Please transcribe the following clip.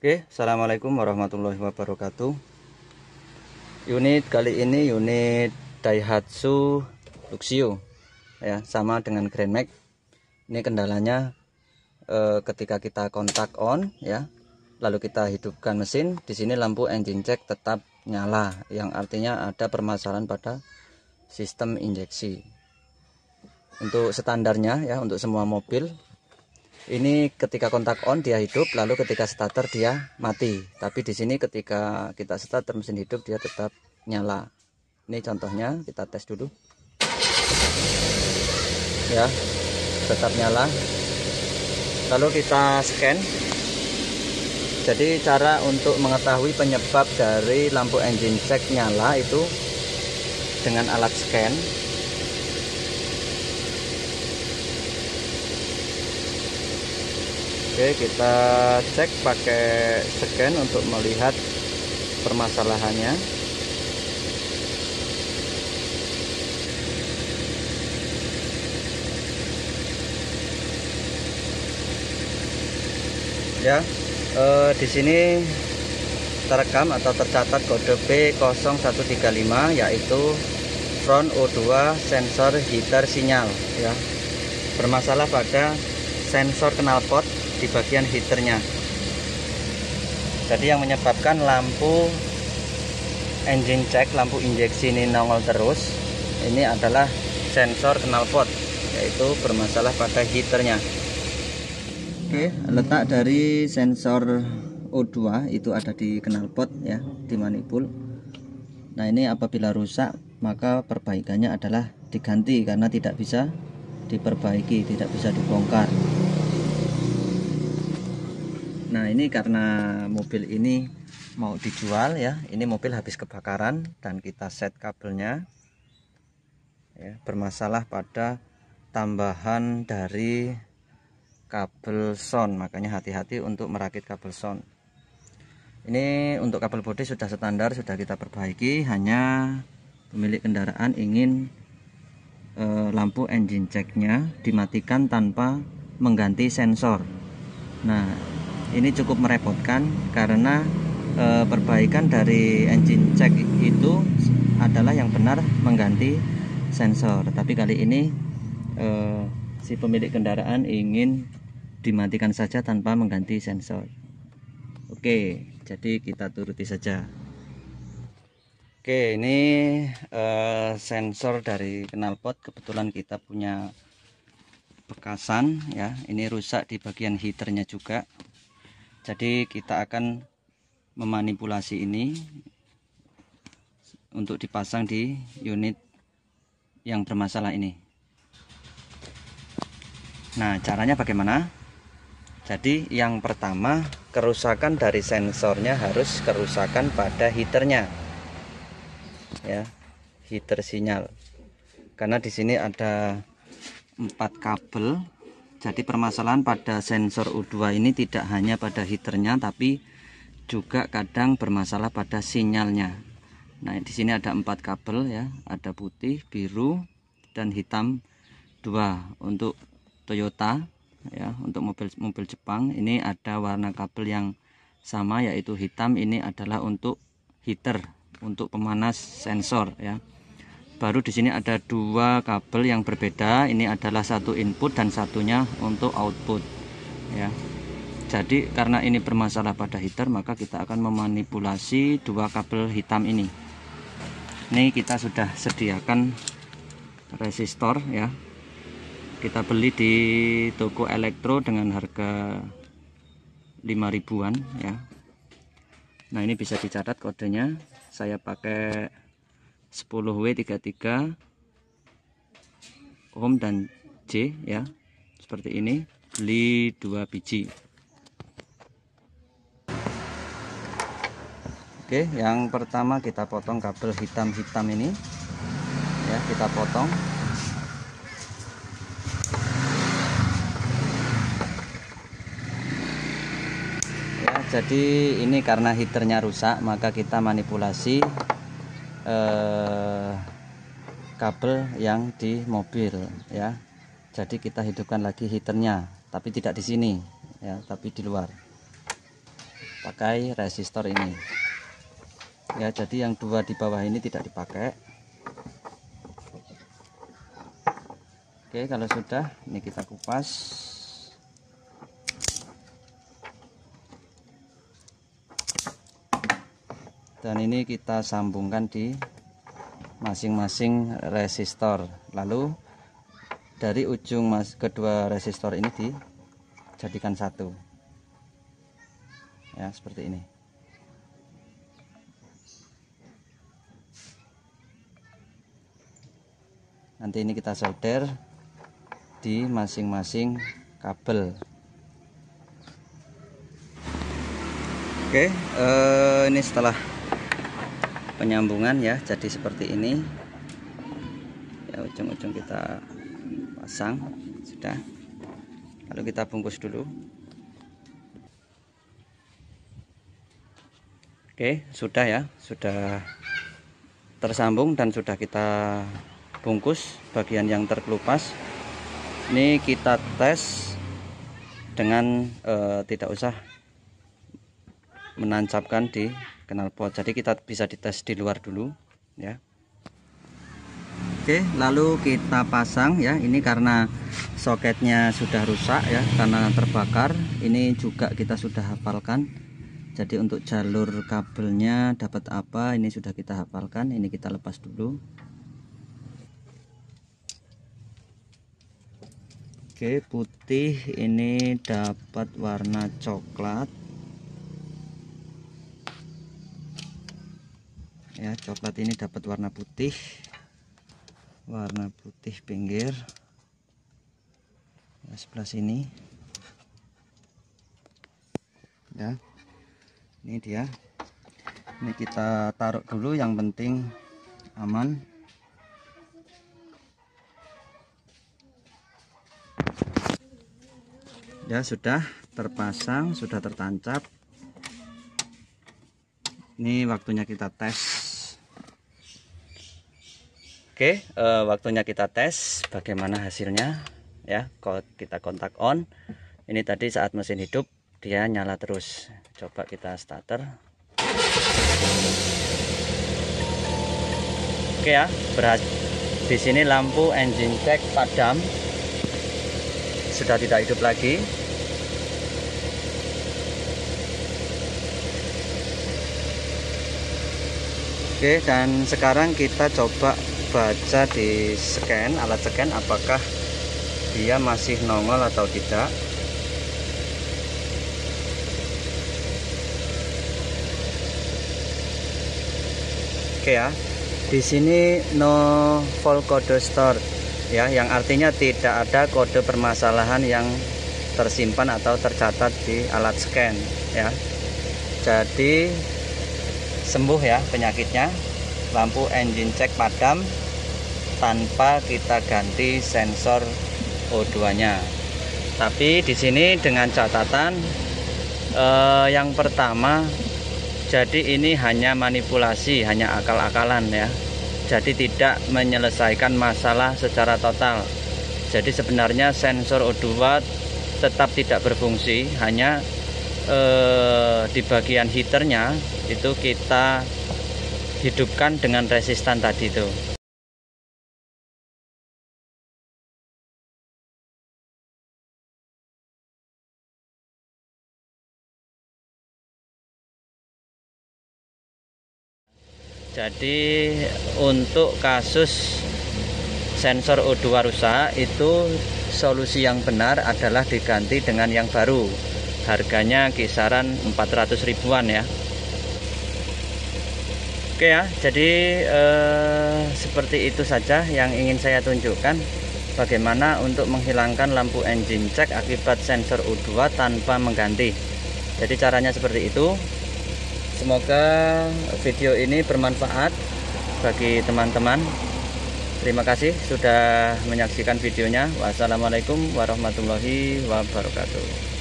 Oke, assalamualaikum warahmatullahi wabarakatuh. Unit kali ini unit Daihatsu Luxio, ya, sama dengan Grand Max. Ini kendalanya ketika kita kontak on, ya, lalu kita hidupkan mesin. Di sini lampu engine check tetap nyala, yang artinya ada permasalahan pada sistem injeksi. Untuk standarnya, ya, untuk semua mobil. Ini ketika kontak on dia hidup, lalu ketika starter dia mati. Tapi di sini ketika kita starter mesin hidup dia tetap nyala. Ini contohnya, kita tes dulu. Ya, tetap nyala. Lalu kita scan. Jadi cara untuk mengetahui penyebab dari lampu engine check nyala itu dengan alat scan. Oke, kita cek pakai scan untuk melihat permasalahannya. Ya, di sini terekam atau tercatat kode B0135, yaitu front O2 sensor heater sinyal, ya. Bermasalah pada sensor knalpot di bagian heaternya. Jadi yang menyebabkan lampu engine check, lampu injeksi ini nongol terus, ini adalah sensor knalpot, yaitu bermasalah pada heaternya. Oke, letak dari sensor O2 itu ada di knalpot, ya, di manifold. Nah, ini apabila rusak maka perbaikannya adalah diganti karena tidak bisa diperbaiki, tidak bisa dibongkar. Nah, ini karena mobil ini mau dijual, ya. Ini mobil habis kebakaran dan kita set kabelnya, ya, bermasalah pada tambahan dari kabel sound, makanya hati-hati untuk merakit kabel sound. Ini untuk kabel bodi sudah standar, sudah kita perbaiki. Hanya pemilik kendaraan ingin lampu engine checknya dimatikan tanpa mengganti sensor. Nah, ini cukup merepotkan karena perbaikan dari engine check itu adalah yang benar mengganti sensor. Tapi kali ini si pemilik kendaraan ingin dimatikan saja tanpa mengganti sensor. Oke, jadi kita turuti saja. Oke, ini sensor dari knalpot. Kebetulan kita punya bekasan, ya. Ini rusak di bagian heaternya juga. Jadi kita akan memanipulasi ini untuk dipasang di unit yang bermasalah ini. Nah, caranya bagaimana? Jadi yang pertama, kerusakan dari sensornya harus kerusakan pada heaternya, ya, heater sinyal. Karena di sini ada 4 kabel. Jadi permasalahan pada sensor U2 ini tidak hanya pada heaternya, tapi juga kadang bermasalah pada sinyalnya. Nah, di sini ada 4 kabel, ya, ada putih, biru, dan hitam 2. Untuk Toyota, ya, untuk mobil Jepang ini ada warna kabel yang sama, yaitu hitam. Ini adalah untuk heater, untuk pemanas sensor, ya. Baru di sini ada 2 kabel yang berbeda. Ini adalah satu input dan satunya untuk output, ya. Jadi karena ini bermasalah pada heater, maka kita akan memanipulasi 2 kabel hitam ini. Ini kita sudah sediakan resistor, ya. Kita beli di toko elektro dengan harga 5.000-an, ya. Nah, ini bisa dicatat kodenya. Saya pakai 10W33 ohm dan J, ya, seperti ini. Beli 2 biji. Oke, yang pertama kita potong kabel hitam-hitam ini, ya, kita potong. Ya, jadi ini karena heaternya rusak, maka kita manipulasi kabel yang di mobil, ya. Jadi kita hidupkan lagi heaternya, tapi tidak di sini, ya, tapi di luar. pakai resistor ini ya. Jadi yang dua di bawah ini tidak dipakai. Oke, kalau sudah ini kita kupas. Dan ini kita sambungkan di masing-masing resistor. Lalu dari ujung kedua resistor ini dijadikan satu ya, seperti ini. Nanti ini kita solder di masing-masing kabel. Oke, ini setelah penyambungan ya, jadi seperti ini ya. Ujung-ujung kita pasang sudah, lalu kita bungkus dulu. Oke, sudah ya, sudah tersambung dan sudah kita bungkus bagian yang terkelupas. Ini kita tes dengan tidak usah menancapkan di knalpot, jadi kita bisa dites di luar dulu ya. Oke, lalu kita pasang ya. Ini karena soketnya sudah rusak ya, karena terbakar. Ini juga kita sudah hafalkan. Jadi untuk jalur kabelnya dapat apa, ini sudah kita hafalkan. Ini kita lepas dulu. Oke, putih ini dapat warna coklat ya. Coklat ini dapat warna putih pinggir ya, sebelah sini ya. Ini dia. Ini kita taruh dulu, yang penting aman. Ya, sudah terpasang, sudah tertancap. Ini waktunya kita tes. Oke, waktunya kita tes bagaimana hasilnya ya. Kita kontak on. Ini tadi saat mesin hidup dia nyala terus. Coba kita starter. Oke ya, berhasil. Di sini lampu engine check padam, sudah tidak hidup lagi. Oke, dan sekarang kita coba baca di scan, alat scan, apakah dia masih nongol atau tidak. Oke ya, di sini no fault code store ya, yang artinya tidak ada kode permasalahan yang tersimpan atau tercatat di alat scan ya. Jadi sembuh ya penyakitnya. Lampu engine check padam tanpa kita ganti sensor O2 nya. Tapi di sini dengan catatan yang pertama, jadi ini hanya manipulasi, hanya akal-akalan ya. Jadi tidak menyelesaikan masalah secara total. Jadi sebenarnya sensor O2 tetap tidak berfungsi, hanya di bagian heaternya itu kita hidupkan dengan resistan tadi itu. Jadi untuk kasus sensor O2 rusak itu solusi yang benar adalah diganti dengan yang baru. Harganya kisaran 400 ribuan ya. Oke ya, jadi seperti itu saja yang ingin saya tunjukkan, bagaimana untuk menghilangkan lampu engine check akibat sensor O2 tanpa mengganti. Jadi caranya seperti itu. Semoga video ini bermanfaat bagi teman-teman. Terima kasih sudah menyaksikan videonya. Wassalamualaikum warahmatullahi wabarakatuh.